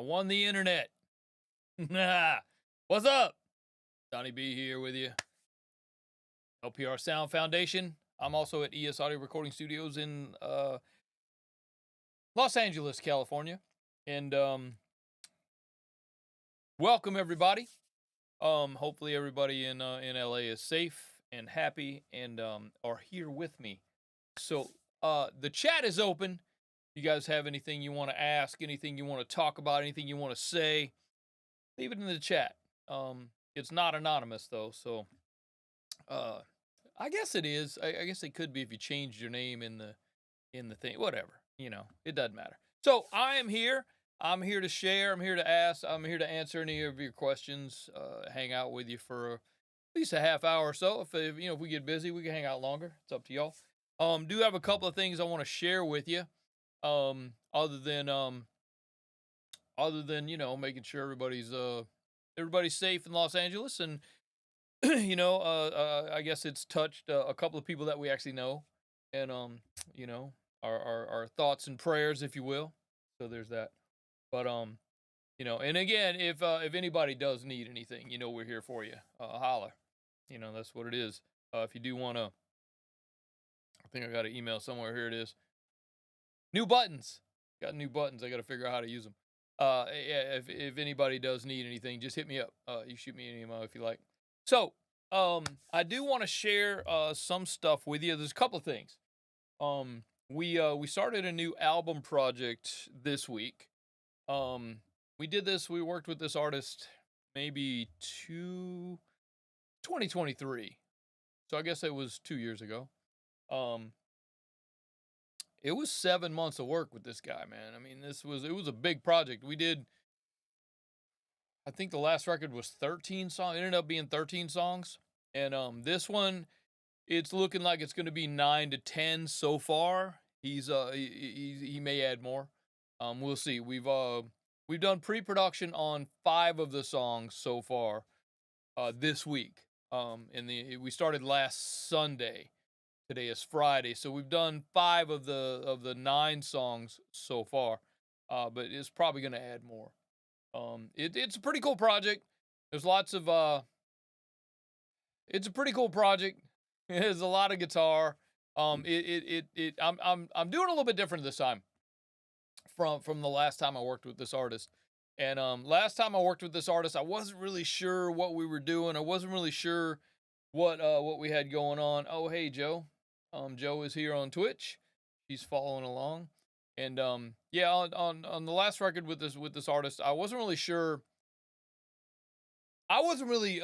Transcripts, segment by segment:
I won the internet. What's up? Donny B here with you. LPR Sound Foundation. I'm also at ES Audio Recording Studios in Los Angeles, California. And welcome everybody. Hopefully everybody in LA is safe and happy and are here with me. So the chat is open. If you guys have anything you want to ask, anything you want to talk about, anything you want to say, leave it in the chat. It's not anonymous though, so I guess it is. I guess it could be if you changed your name in the thing. Whatever, it doesn't matter. So I am here. I'm here to share. I'm here to ask. I'm here to answer any of your questions. Hang out with you for at least a half hour or so. If we get busy, we can hang out longer. It's up to y'all. Do have a couple of things I want to share with you. Other than making sure everybody's safe in Los Angeles, and I guess it's touched a couple of people that we actually know, and our thoughts and prayers, if you will. So there's that. But and again, if anybody does need anything, we're here for you. Holler. That's what it is. If you do want to, I think I got an email somewhere. Here it is. New buttons. Got new buttons. I got to figure out how to use them. Yeah, if anybody does need anything, just hit me up. You shoot me an email if you like. So, I do want to share some stuff with you. There's a couple of things. We started a new album project this week. We did this. We worked with this artist maybe 2023. So I guess it was 2 years ago. It was 7 months of work with this guy, man. I mean, it was a big project. We did, I think the last record was 13 songs. It ended up being 13 songs. And this one, it's looking like it's going to be 9 to 10 so far. He may add more. We'll see. We've done pre-production on 5 of the songs so far this week. We started last Sunday. Today is Friday, so we've done 5 of the 9 songs so far, but it's probably going to add more. It's a pretty cool project. There's lots of it's a pretty cool project. There's a lot of guitar. I'm doing a little bit different this time from the last time I worked with this artist. And last time I worked with this artist, I wasn't really sure what we were doing. I wasn't really sure what we had going on. Oh, hey Joe. Joe is here on Twitch. She's following along. And yeah, on the last record with this artist, I wasn't really sure. I wasn't really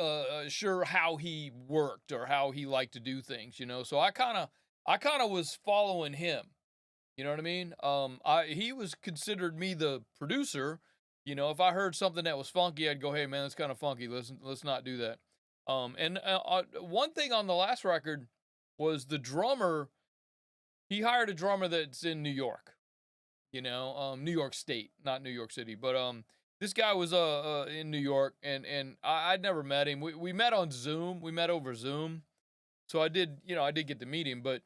sure how he worked or how he liked to do things, So I kind of was following him. You know what I mean? He was considered me the producer. If I heard something that was funky, I'd go, "Hey man, that's kind of funky. Let's not do that." And one thing on the last record was the drummer. He hired a drummer that's in New York, New York State, not New York City. But this guy was in New York, and I'd never met him. We met on Zoom. We met over Zoom, so I did get to meet him. But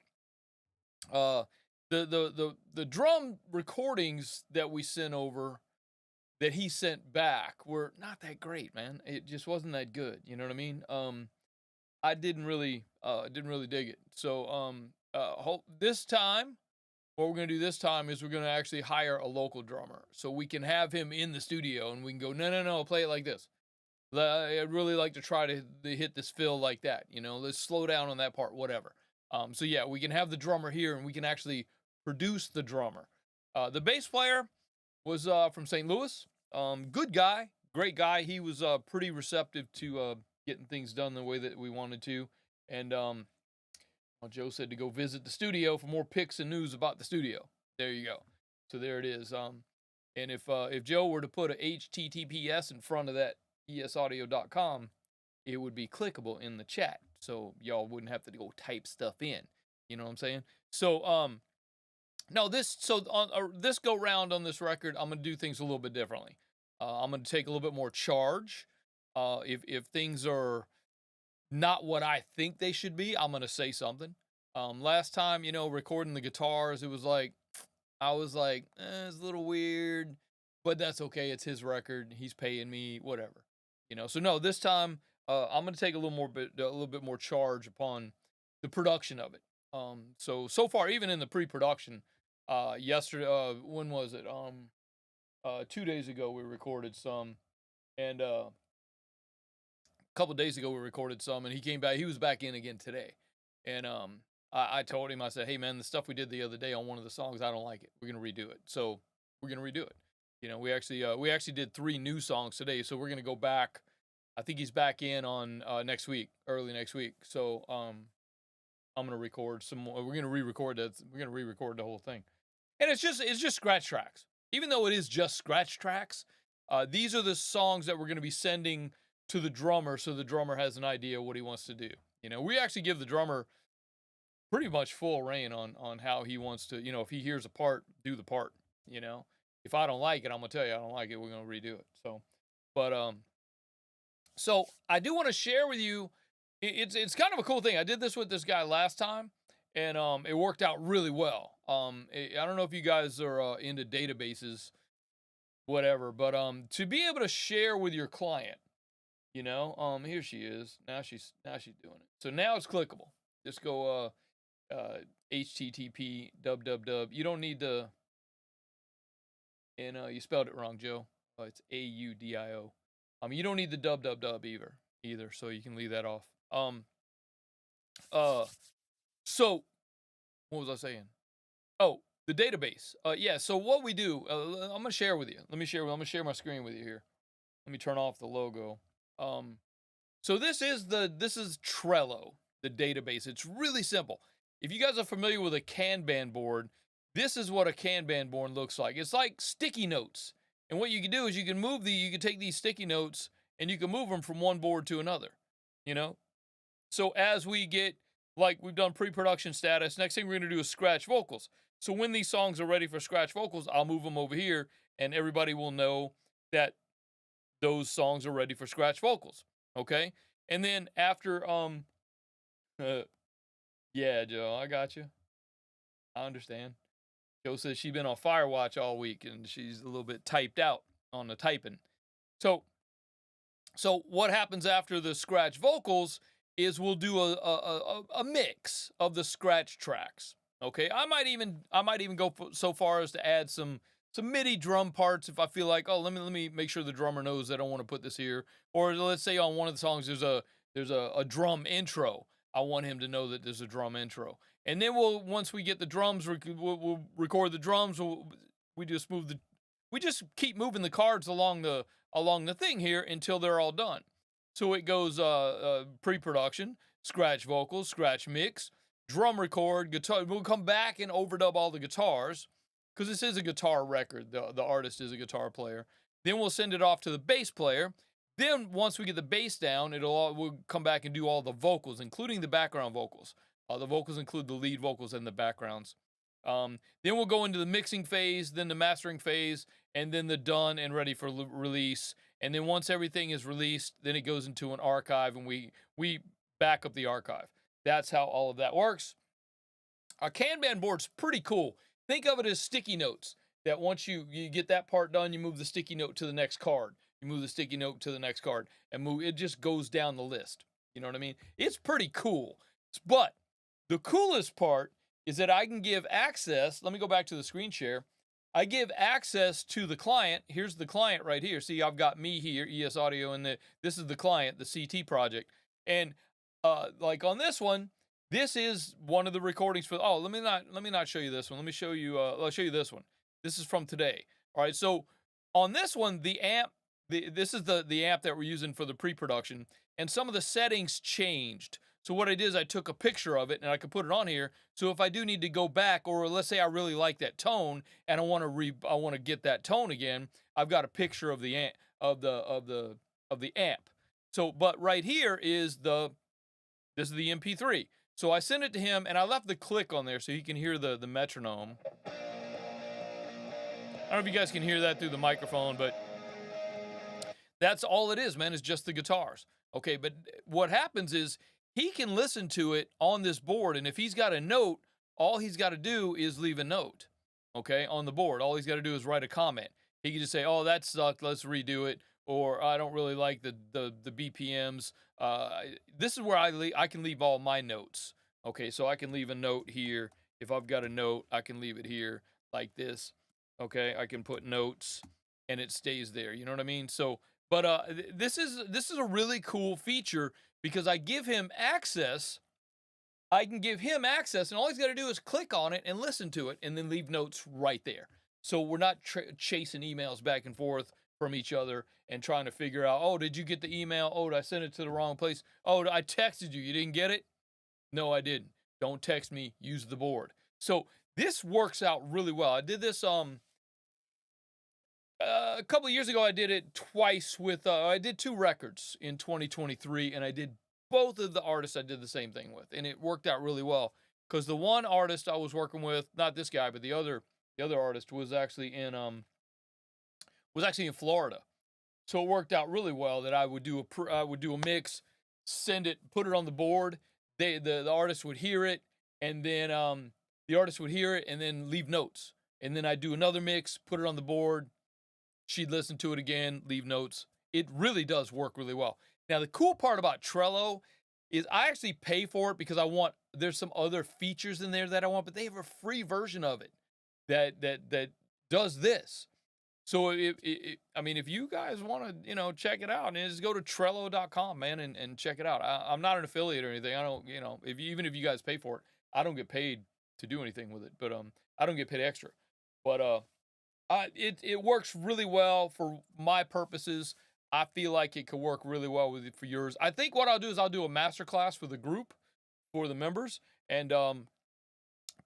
the drum recordings that we sent over, that he sent back, were not that great, man. It just wasn't that good. You know what I mean? I didn't really dig it. So this time, what we're gonna do this time is we're gonna actually hire a local drummer, so we can have him in the studio and we can go, no, play it like this. I'd really like to try to hit this fill like that. Let's slow down on that part, whatever. So yeah, we can have the drummer here and we can actually produce the drummer. The bass player was from St. Louis. Good guy, great guy. He was pretty receptive to getting things done the way that we wanted to. And Joe said to go visit the studio for more pics and news about the studio. There you go. So there it is. And if Joe were to put a HTTPS in front of that esaudio.com, it would be clickable in the chat. So y'all wouldn't have to go type stuff in. You know what I'm saying? So no, this go round on this record, I'm gonna do things a little bit differently. I'm gonna take a little bit more charge. If things are not what I think they should be, I'm gonna say something. Last time, recording the guitars, it was like, I was like, it's a little weird. but that's okay. It's his record. He's paying me, whatever. So no, this time I'm gonna take a little bit more charge upon the production of it. So far, even in the pre-production, yesterday, when was it? 2 days ago we recorded some, and a couple days ago we recorded some, and he came back. He was back in again today, and I told him, I said, hey man, the stuff we did the other day on one of the songs, I don't like it. We're gonna redo it. So we're gonna redo it. We actually did 3 new songs today, so we're gonna go back. I think he's back in on next week, early next week. So I'm gonna record some more. We're gonna re-record that. We're gonna re-record the whole thing, and it's just scratch tracks. Even though it is just scratch tracks, these are the songs that we're gonna be sending to the drummer, so the drummer has an idea what he wants to do. We actually give the drummer pretty much full reign on how he wants to. If he hears a part, do the part. If I don't like it, I'm gonna tell you I don't like it. We're gonna redo it. So I do want to share with you. It's kind of a cool thing. I did this with this guy last time, and it worked out really well. I don't know if you guys are into databases, whatever, but to be able to share with your client, here she is. Now she's doing it. So now it's clickable. Just go http www. You don't need to, and you spelled it wrong, Joe. It's AUDIO. You don't need the www either, so you can leave that off. So what was I saying? Oh, the database. Yeah. So what we do, I'm gonna share with you. I'm gonna share my screen with you here. Let me turn off the logo. So this is Trello, the database. It's really simple. If you guys are familiar with a Kanban board, this is what a Kanban board looks like. It's like sticky notes. And what you can do is you can take these sticky notes and you can move them from one board to another, you know? So as we get, like we've done pre-production status, next thing we're going to do is scratch vocals. So when these songs are ready for scratch vocals, I'll move them over here and everybody will know that those songs are ready for scratch vocals. Okay? And then after, yeah, Joe, I got you. I understand. Joe says she's been on Firewatch all week and she's a little bit typed out on the typing. So what happens after the scratch vocals is we'll do a mix of the scratch tracks. Okay, I might even go so far as to add some MIDI drum parts if I feel like, oh, let me make sure the drummer knows that I want to put this here. Or let's say on one of the songs there's a drum intro. I want him to know that there's a drum intro. And then once we get the drums, we'll record the drums. We just keep moving the cards along the thing here until they're all done. So it goes pre-production, scratch vocals, scratch mix, drum record, guitar. We'll come back and overdub all the guitars because this is a guitar record. The artist is a guitar player. Then we'll send it off to the bass player. Then once we get the bass down, we'll come back and do all the vocals, including the background vocals. The vocals include the lead vocals and the backgrounds. Then we'll go into the mixing phase, then the mastering phase, and then the done and ready for release. And then once everything is released, then it goes into an archive and we back up the archive. That's how all of that works. Our Kanban board's pretty cool. Think of it as sticky notes that once you get that part done, you move the sticky note to the next card. You move the sticky note to the next card and it just goes down the list. You know what I mean? It's pretty cool. But the coolest part is that I can give access. Let me go back to the screen share. I give access to the client. Here's the client right here. See, I've got me here, ES Audio, and this is the client, the CT project. And like on this one, this is one of the recordings for. Oh, let me not show you this one. Let me show you. I'll show you this one. This is from today. All right. So on this one, the amp. This is the amp that we're using for the pre-production, and some of the settings changed. So what I did is I took a picture of it and I could put it on here. So if I do need to go back, or let's say I really like that tone and I want to get that tone again, I've got a picture of the amp of the amp. So, but right here is this is the MP3. So I sent it to him and I left the click on there so he can hear the metronome. I don't know if you guys can hear that through the microphone, but that's all it is, man, is just the guitars. Okay, but what happens is he can listen to it on this board, and if he's got a note, all he's got to do is leave a note, okay, on the board. All he's got to do is write a comment. He could just say, "Oh, that sucked. Let's redo it." Or I don't really like the BPMs. This is where I can leave all my notes. Okay, so I can leave a note here. If I've got a note, I can leave it here like this. Okay, I can put notes and it stays there. You know what I mean? So, but this is a really cool feature because I give him access. I can give him access, and all he's got to do is click on it and listen to it, and then leave notes right there. So we're not chasing emails back and forth from each other and trying to figure out, oh, did you get the email? Oh, did I send it to the wrong place? Oh, I texted you. You didn't get it? No, I didn't. Don't text me. Use the board. So this works out really well. I did this a couple of years ago. I did it twice with I did 2 records in 2023, and I did both of the artists I did the same thing with, and it worked out really well because the one artist I was working with, not this guy, but the other artist was actually in Florida. So it worked out really well that I would do a mix, send it, put it on the board. The artist would hear it, and then the artist would hear it and then leave notes. And then I'd do another mix, put it on the board. She'd listen to it again, leave notes. It really does work really well. Now the cool part about Trello is I actually pay for it because there's some other features in there that I want, but they have a free version of it that does this. So I mean, if you guys want to, check it out, and just go to Trello.com, man, and check it out. I'm not an affiliate or anything. I don't, even if you guys pay for it, I don't get paid to do anything with it. But I don't get paid extra. But it works really well for my purposes. I feel like it could work really well with it for yours. I think what I'll do is I'll do a masterclass for the group, for the members, and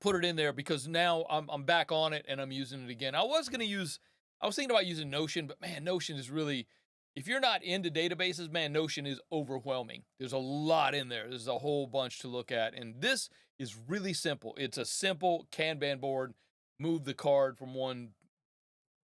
put it in there because now I'm back on it and I'm using it again. I was thinking about using Notion, but man, Notion is really, if you're not into databases, man, Notion is overwhelming. There's a lot in there. There's a whole bunch to look at. And this is really simple. It's a simple Kanban board. Move the card from one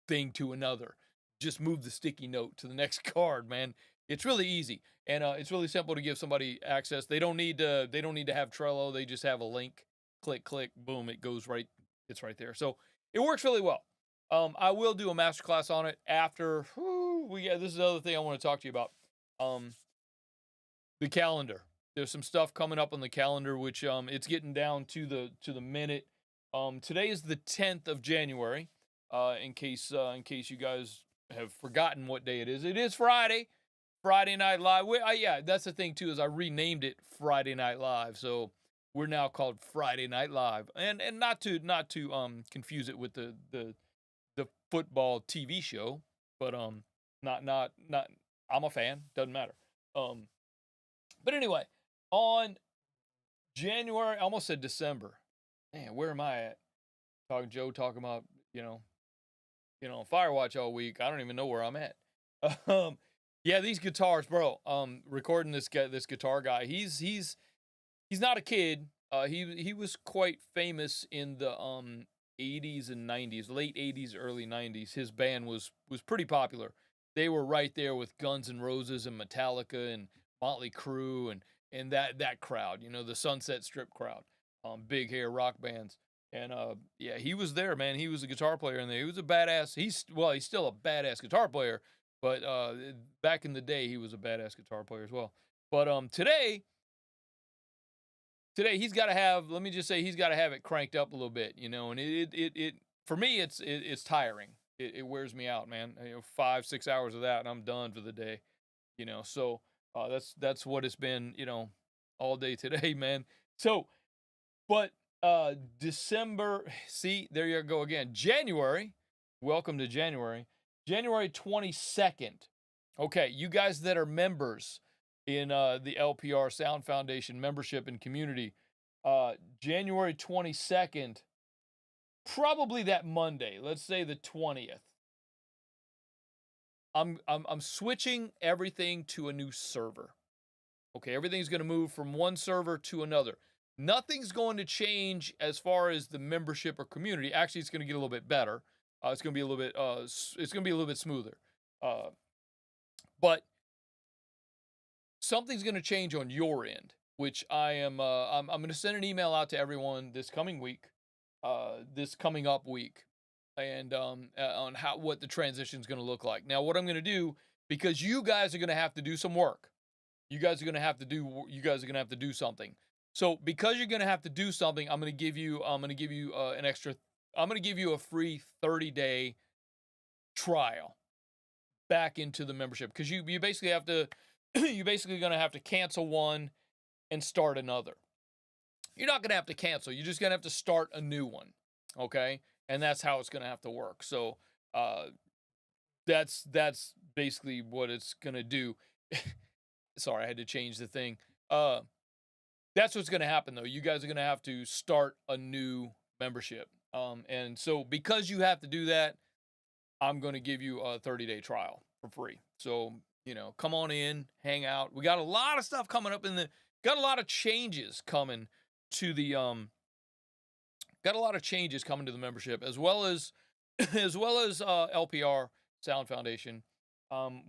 thing to another. Just move the sticky note to the next card, man. It's really easy. And it's really simple to give somebody access. They don't need to have Trello. They just have a link. Click, click, boom, it goes right. It's right there. So it works really well. I will do a masterclass on it after. This is the other thing I want to talk to you about. The calendar. There's some stuff coming up on the calendar, which it's getting down to the minute. Today is the 10th of January. In case you guys have forgotten what day it is. It is Friday. Friday Night Live. Yeah, that's the thing too, is I renamed it Friday Night Live. So we're now called Friday Night Live, and not to confuse it with the football TV show, but not I'm a fan, doesn't matter. But anyway, on January, I almost said December. Man, where am I at? Talking about, Firewatch all week. I don't even know where I'm at. Yeah, these guitars, bro. Recording this guitar guy. He's not a kid. He was quite famous in the 80s and 90s, late 80s, early 90s. His band was pretty popular. They were right there with Guns N' Roses and Metallica and Motley Crue and that crowd, the Sunset Strip crowd, big hair rock bands. And yeah, he was there, man. He was a guitar player in there. He was a badass. He's still a badass guitar player, but back in the day, he was a badass guitar player as well. But today he's got to have, let me just say, he's got to have it cranked up a little bit, and it for me, it's tiring. It wears me out, man. 5-6 hours of that and I'm done for the day, so that's what it's been, all day today, man. So, but December, see, there you go again. January, welcome to January. January 22nd. Okay, you guys that are members in the LPR Sound Foundation membership and community, January 22nd, probably that Monday, let's say the 20th. I'm switching everything to a new server. Okay, everything's going to move from one server to another. Nothing's going to change as far as the membership or community. Actually, it's going to get a little bit better. It's going to be a little bit. It's going to be a little bit smoother. But something's going to change on your end, which I am. I'm going to send an email out to everyone this coming week, this coming up week, and on what the transition is going to look like. Now, what I'm going to do, because you guys are going to have to do some work. You guys are going to have to do something. So because you're going to have to do something, I'm going to give you an extra. I'm going to give you a free 30-day trial back into the membership, because you basically have to you basically going to have to cancel one and start another. You're not going to have to cancel. You're just going to have to start a new one. Okay? And that's how it's going to have to work. So, that's basically what it's going to do. Sorry, I had to change the thing. Uh, that's what's going to happen though. You guys are going to have to start a new membership. And so because you have to do that, I'm going to give you a 30-day trial for free. So, come on in, hang out. We got a lot of stuff coming up got a lot of changes coming to the membership, as well as LPR Sound Foundation.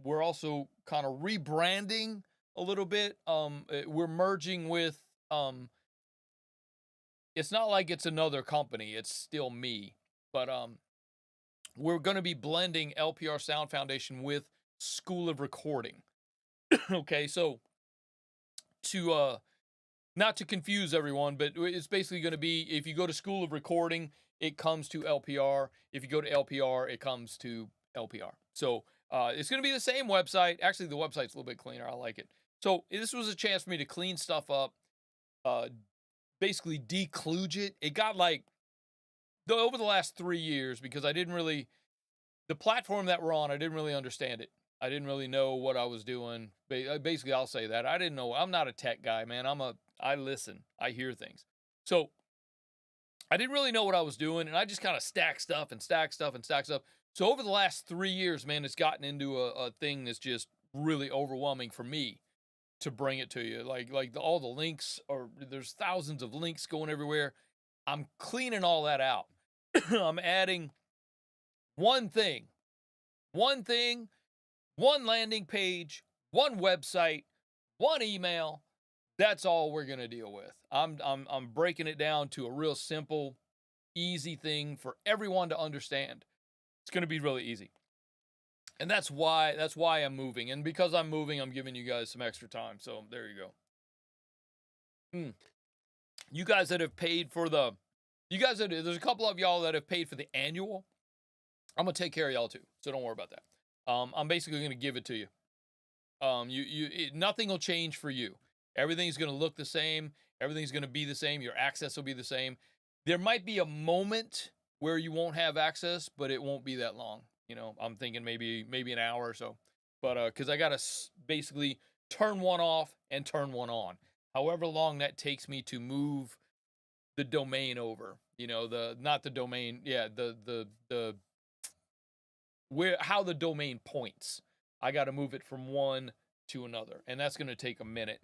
We're also kind of rebranding a little bit. We're merging with it's not like it's another company, it's still me, but we're going to be blending LPR Sound Foundation with School of Recording. Okay, so to not to confuse everyone, but it's basically going to be, if you go to School of Recording, it comes to LPR. If you go to LPR, it comes to LPR. So it's going to be the same website. Actually, the website's a little bit cleaner. I like it. So this was a chance for me to clean stuff up, basically dekludge it. It got over the last 3 years, because the platform that we're on, I didn't really understand it. I didn't really know what I was doing. Basically, I'll say that. I didn't know. I'm not a tech guy, man. I listen. I hear things. So I didn't really know what I was doing, and I just kind of stack stuff and stack stuff and stack stuff. So over the last 3 years, man, it's gotten into a thing that's just really overwhelming for me to bring it to you. All the links there's thousands of links going everywhere. I'm cleaning all that out. I'm adding one thing, one landing page, one website, one email. That's all we're going to deal with. I'm breaking it down to a real simple, easy thing for everyone to understand. It's going to be really easy. And that's why I'm moving. And because I'm moving, I'm giving you guys some extra time. So there you go. You guys that have paid for there's a couple of y'all that have paid for the annual. I'm going to take care of y'all too. So don't worry about that. I'm basically going to give it to you. Nothing will change for you. Everything's going to look the same. Everything's going to be the same. Your access will be the same. There might be a moment where you won't have access, but it won't be that long. I'm thinking maybe an hour or so. But because I got to basically turn one off and turn one on. However long that takes me to move the domain over. Not the domain. Yeah, how the domain points. I got to move it from one to another, and that's going to take a minute,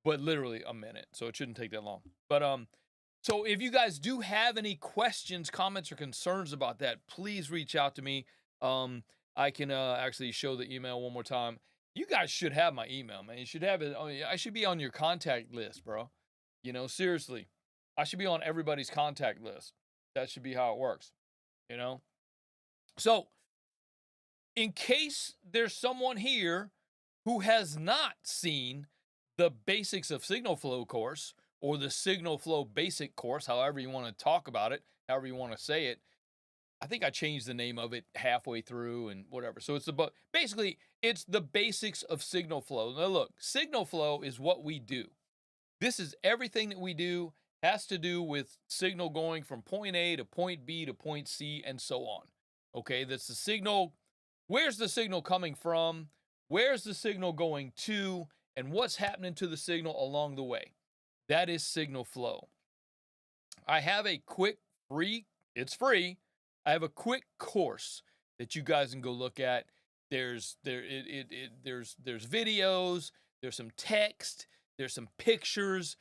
but literally a minute. So it shouldn't take that long. But so if you guys do have any questions, comments, or concerns about that, please reach out to me. I can actually show the email one more time. You guys should have my email, man. You should have it. I should be on your contact list, bro. Seriously, I should be on everybody's contact list. That should be how it works. So in case there's someone here who has not seen the Basics of Signal Flow course, or the Signal Flow Basic course, however you want to talk about it, however you want to say it. I think I changed the name of it halfway through and whatever. So basically it's the Basics of Signal Flow. Now look, Signal Flow is what we do. This is everything that we do has to do with signal going from point A to point B to point C and so on. Okay, that's the signal. Where's the signal coming from? Where's the signal going to? And what's happening to the signal along the way? That is signal flow. I have a quick it's free. I have a quick course that you guys can go look at. There's videos, there's some text, there's some pictures.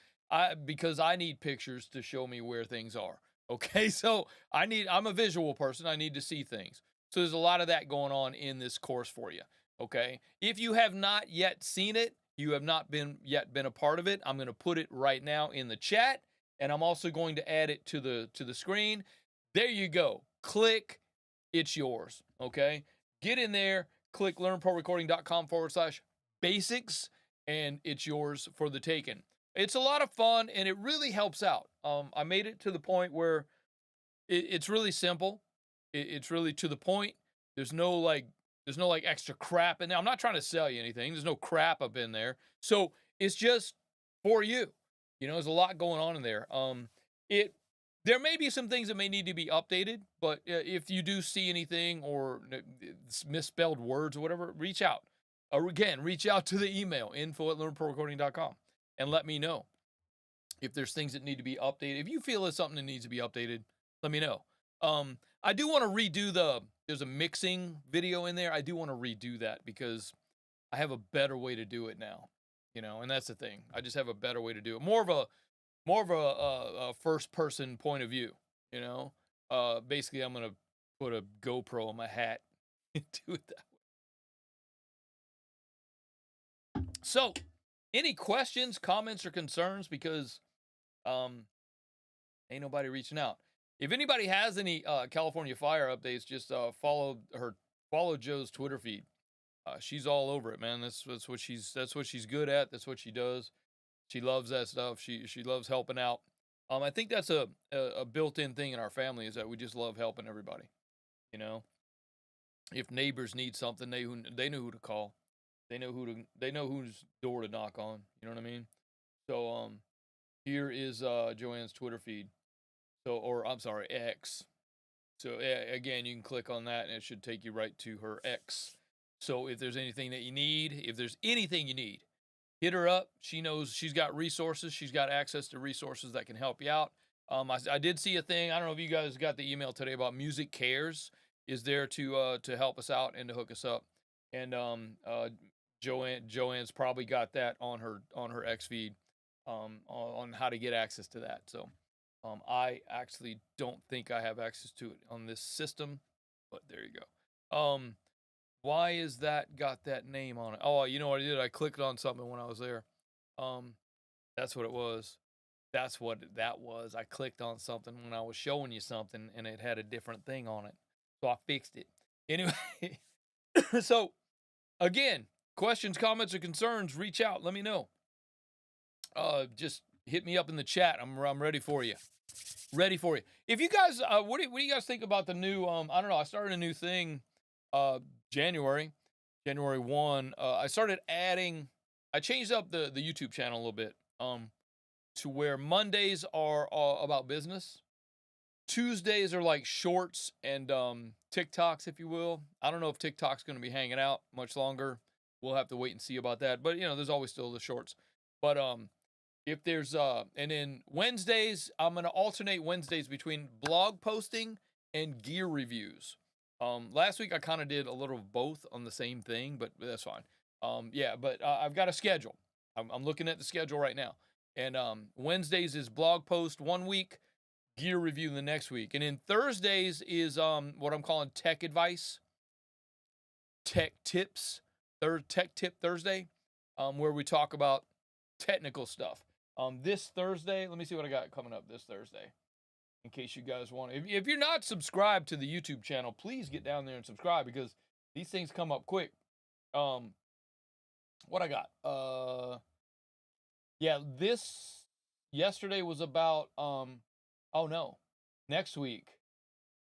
Because I need pictures to show me where things are. Okay, so I'm a visual person. I need to see things. So there's a lot of that going on in this course for you. Okay, if you have not yet seen it, you have not been a part of it, I'm going to put it right now in the chat, and I'm also going to add it to the screen. There you go. Click, it's yours. Okay, get in there, click learnprorecording.com/basics, and it's yours for the taking. It's a lot of fun and it really helps out. I made it to the point where it's really simple. It's really to the point. There's no like extra crap in there. I'm not trying to sell you anything. There's no crap up in there. So it's just for you. You know, there's a lot going on in there. It there may be some things that may need to be updated, but if you do see anything or misspelled words or whatever, reach out. Or again, reach out to the email info@learnprorecording.com and let me know if there's things that need to be updated. If you feel there's something that needs to be updated, let me know. I do want to redo there's a mixing video in there. I do want to redo that because I have a better way to do it now, you know, and that's the thing. I just have a better way to do it. More of a first person point of view, you know. Basically, I'm gonna put a GoPro on my hat and do it that way. So, any questions, comments, or concerns? Because ain't nobody reaching out. If anybody has any California fire updates, just follow Joe's Twitter feed. She's all over it, man. That's what she's good at. That's what she does. She loves that stuff. She loves helping out. I think that's a built-in thing in our family is that we just love helping everybody. You know, if neighbors need something, they know who to call. They know whose door to knock on. You know what I mean? So here is Joanne's Twitter feed. So, or I'm sorry, X. So again, you can click on that and it should take you right to her X. So if there's anything that you need, hit her up. She knows she's got resources. She's got access to resources that can help you out. I did see a thing. I don't know if you guys got the email today about Music Cares is there to help us out and to hook us up. And Joanne's probably got that on her X feed on how to get access to that. So I actually don't think I have access to it on this system, but there you go. Why is that got that name on it? Oh, you know what I did? I clicked on something when I was there. That's what it was. That's what that was. I clicked on something when I was showing you something and it had a different thing on it. So I fixed it. Anyway, so again, questions, comments, or concerns, reach out. Let me know. Just hit me up in the chat. I'm ready for you. Ready for you. If you guys, what do you guys think about the new? I don't know. I started a new thing, January 1. I started adding. I changed up the YouTube channel a little bit, to where Mondays are about business. Tuesdays are like shorts and TikToks, if you will. I don't know if TikTok's going to be hanging out much longer. We'll have to wait and see about that. But you know, there's always still the shorts. But if there's and then Wednesdays, I'm gonna alternate Wednesdays between blog posting and gear reviews. Last week I kind of did a little of both on the same thing, but that's fine. Yeah, but I've got a schedule. I'm looking at the schedule right now, and Wednesdays is blog post one week, gear review the next week, and then Thursdays is what I'm calling tech advice, tech tips, tech tip Thursday, where we talk about technical stuff. This Thursday, let me see what I got coming up this Thursday. In case you guys want to, if you're not subscribed to the YouTube channel, please get down there and subscribe because these things come up quick. What I got? Yeah, yesterday was about oh no, next week.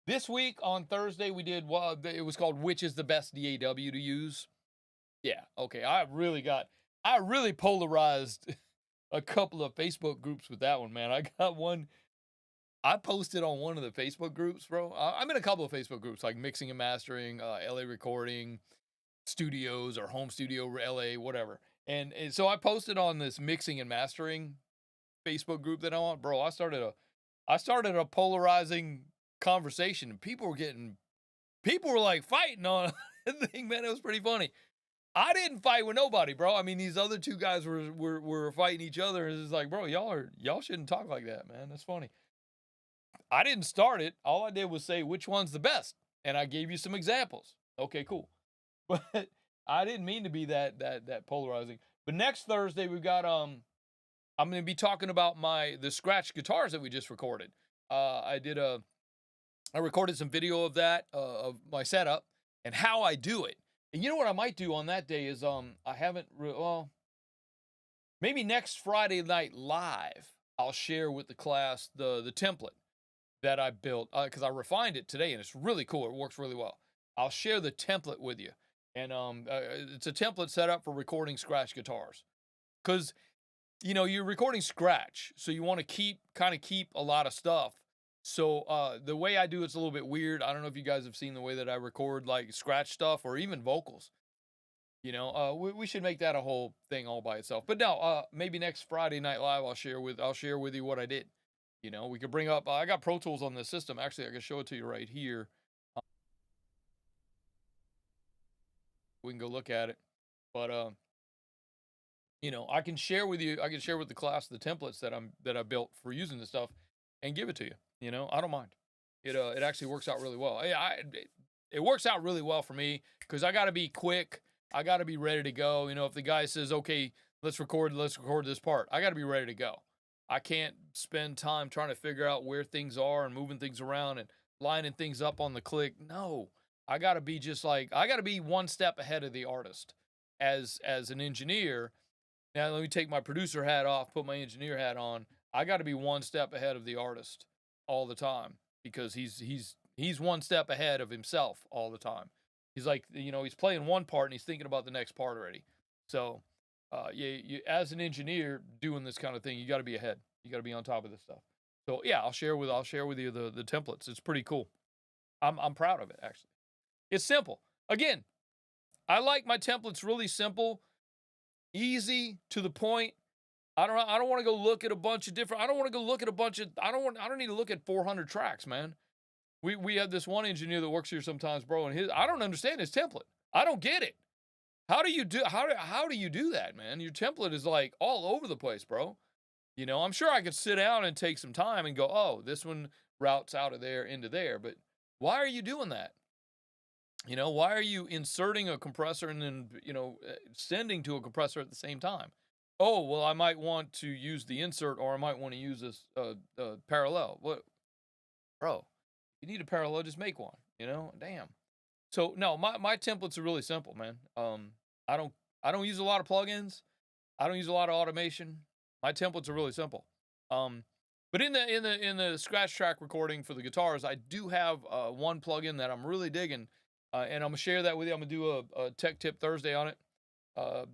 This week on Thursday we did it was called which is the best DAW to use. Yeah, okay. I really polarized a couple of Facebook groups with that one, man. I got one. I posted on one of the Facebook groups, bro. I'm in a couple of Facebook groups like mixing and mastering, LA recording studios or home studio LA, whatever. And so I posted on this mixing and mastering Facebook group that I'm on, bro. I started a polarizing conversation, and people were like fighting on the thing, man. It was pretty funny. I didn't fight with nobody, bro. I mean, these other two guys were fighting each other. It's like, bro, y'all shouldn't talk like that, man. That's funny. I didn't start it. All I did was say which one's the best, and I gave you some examples. Okay, cool. But I didn't mean to be that polarizing. But next Thursday we've got I'm going to be talking about the scratch guitars that we just recorded. I did a I recorded some video of that, of my setup and how I do it. And you know what I might do on that day is, I haven't, well, maybe next Friday night live, I'll share with the class the template that I built, because I refined it today and it's really cool. It works really well. I'll share the template with you, and it's a template set up for recording scratch guitars. Because you're recording scratch, so you want to keep a lot of stuff. So the way I do it's a little bit weird. I don't know if you guys have seen the way that I record like scratch stuff or even vocals. We should make that a whole thing all by itself. But no, maybe next Friday night live I'll share with you what I did. We could bring up. I got Pro Tools on the system. Actually, I can show it to you right here. We can go look at it. But I can share with you. I can share with the class the templates that I built for using this stuff, and give it to you. I don't mind. It actually works out really well. It works out really well for me because I got to be quick. I got to be ready to go. If the guy says, "Okay, let's record this part," I got to be ready to go. I can't spend time trying to figure out where things are and moving things around and lining things up on the click. No, I got to be I got to be one step ahead of the artist as an engineer. Now let me take my producer hat off, put my engineer hat on. I got to be one step ahead of the artist all the time because he's one step ahead of himself all the time. He's like, he's playing one part and he's thinking about the next part already. So, you as an engineer doing this kind of thing, you got to be ahead. You got to be on top of this stuff. So yeah, I'll share with you the templates. It's pretty cool. I'm proud of it actually. It's simple. Again, I like my templates really simple, easy, to the point. I don't want to go look at a bunch of different. I don't want to go look at a bunch of. I don't need to look at 400 tracks, man. We have this one engineer that works here sometimes, bro, and I don't understand his template. I don't get it. How do you do that, man? Your template is like all over the place, bro. I'm sure I could sit down and take some time and go, oh, this one routes out of there into there, but why are you doing that? Why are you inserting a compressor and then, sending to a compressor at the same time? Oh, well, I might want to use the insert or I might want to use this parallel. What, bro? You need a parallel, just make one, damn. So no, my templates are really simple, man. I don't use a lot of plugins. I don't use a lot of automation. My templates are really simple. But in the scratch track recording for the guitars, I do have one plugin that I'm really digging, and I'm gonna share that with you. I'm gonna do a tech tip Thursday on it. The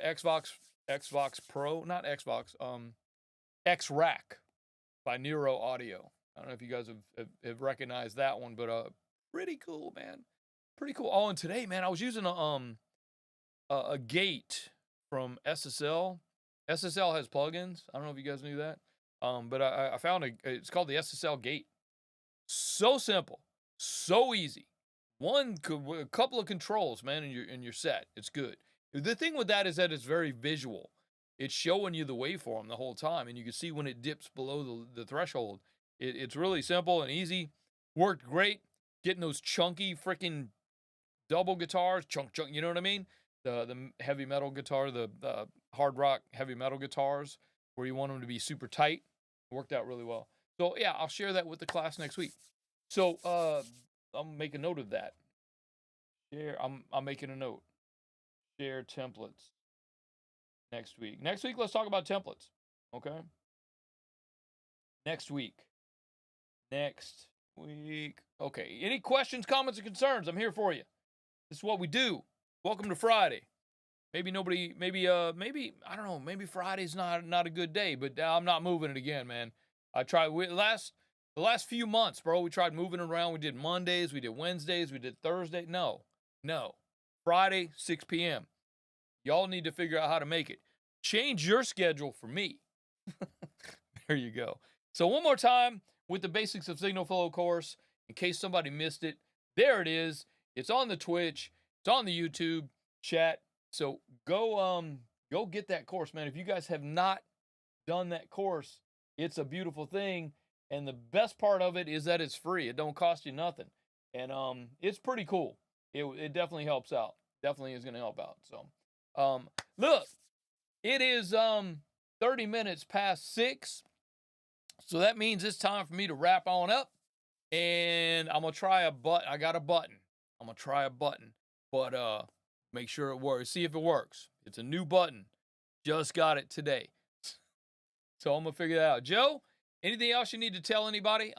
Xbox Pro, not Xbox, X-Rack by Nero Audio. I don't know if you guys have recognized that one, but pretty cool, man. Pretty cool. Oh, and today, man, I was using a gate from SSL. SSL has plugins. I don't know if you guys knew that. But I found it's called the SSL gate. So simple, so easy. A couple of controls, man, in your set. It's good. The thing with that is that it's very visual. It's showing you the waveform the whole time, and you can see when it dips below the threshold. It's really simple and easy. Worked great. Getting those chunky freaking double guitars, chunk. You know what I mean? The heavy metal guitar, the hard rock heavy metal guitars, where you want them to be super tight. Worked out really well. So yeah, I'll share that with the class next week. So I'm making a note of that. Share. I'm making a note. Share templates next week. Next week, let's talk about templates. Okay. Next week. Okay. Any questions, comments, or concerns? I'm here for you. This is what we do. Welcome to Friday. Maybe I don't know, maybe Friday's not a good day, but I'm not moving it again, man. I tried the last few months, bro. We tried moving it around. We did Mondays, we did Wednesdays, we did Thursday. No. Friday, 6 p.m. Y'all need to figure out how to make it. Change your schedule for me. There you go. So one more time with the basics of signal flow course, in case somebody missed it. There it is. It's on the Twitch. It's on the YouTube chat. So go get that course, man. If you guys have not done that course, it's a beautiful thing. And the best part of it is that it's free. It don't cost you nothing. And it's pretty cool. It definitely helps out. Definitely is going to help out. So look, it is 30 minutes past 6. So that means it's time for me to wrap on up. and I'm gonna try a button. I got a button. I'm gonna try a button, but make sure it works. See if it works. It's a new button. Just got it today. So I'm gonna figure that out. Joe, anything else you need to tell anybody?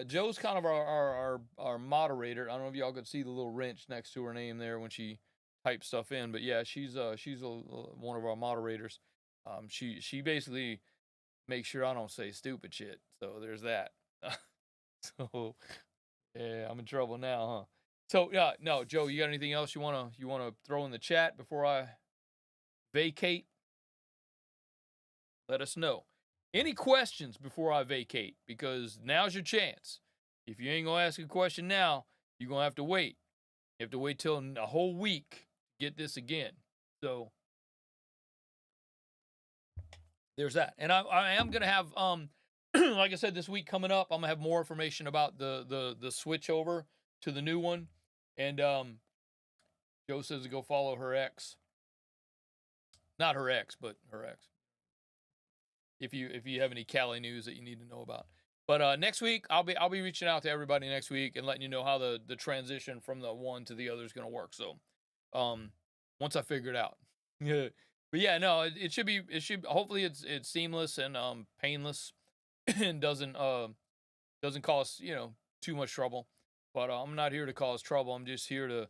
Joe's kind of our moderator. I don't know if y'all could see the little wrench next to her name there when she types stuff in, but yeah, she's one of our moderators. She basically makes sure I don't say stupid shit. So there's that. So yeah, I'm in trouble now, huh? So yeah, no, Joe, you got anything else you wanna throw in the chat before I vacate? Let us know. Any questions before I vacate? Because now's your chance. If you ain't gonna ask a question now, you're gonna have to wait. You have to wait till a whole week to get this again. So there's that. And I am gonna have like I said, this week coming up, I'm gonna have more information about the switch over to the new one. And Joe says to go follow her ex. Not her ex, but her ex. If you have any Cali news that you need to know about. But next week I'll be reaching out to everybody next week and letting you know how the transition from the one to the other is going to work. So once I figure it out. Yeah. But yeah, no, it should be hopefully it's seamless and painless and doesn't cause, too much trouble. But I'm not here to cause trouble. I'm just here to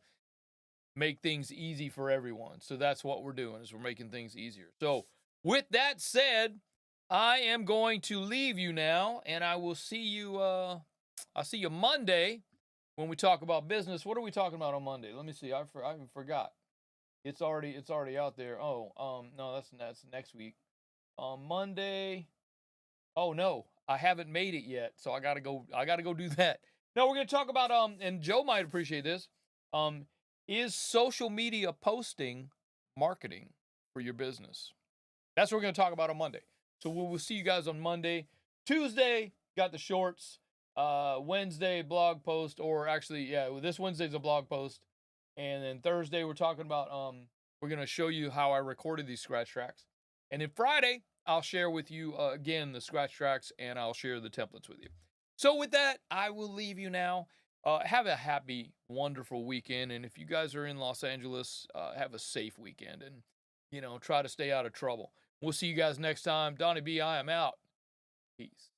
make things easy for everyone. So that's what we're doing is we're making things easier. So with that said, I am going to leave you now, and I will see you. I'll see you Monday when we talk about business. What are we talking about on Monday? Let me see. I forgot. It's already out there. Oh, no, that's next week. On Monday. Oh no, I haven't made it yet, so I gotta go. I gotta go do that. No, we're gonna talk about and Joe might appreciate this. Is social media posting marketing for your business? That's what we're going to talk about on Monday. So we'll see you guys on Monday. Tuesday, got the shorts. Wednesday, blog post, or actually, yeah, this Wednesday's a blog post. And then Thursday, we're talking about, we're going to show you how I recorded these scratch tracks. And then Friday, I'll share with you, again, the scratch tracks, and I'll share the templates with you. So with that, I will leave you now. Have a happy, wonderful weekend. And if you guys are in Los Angeles, have a safe weekend and, try to stay out of trouble. We'll see you guys next time. Donny B, I am out. Peace.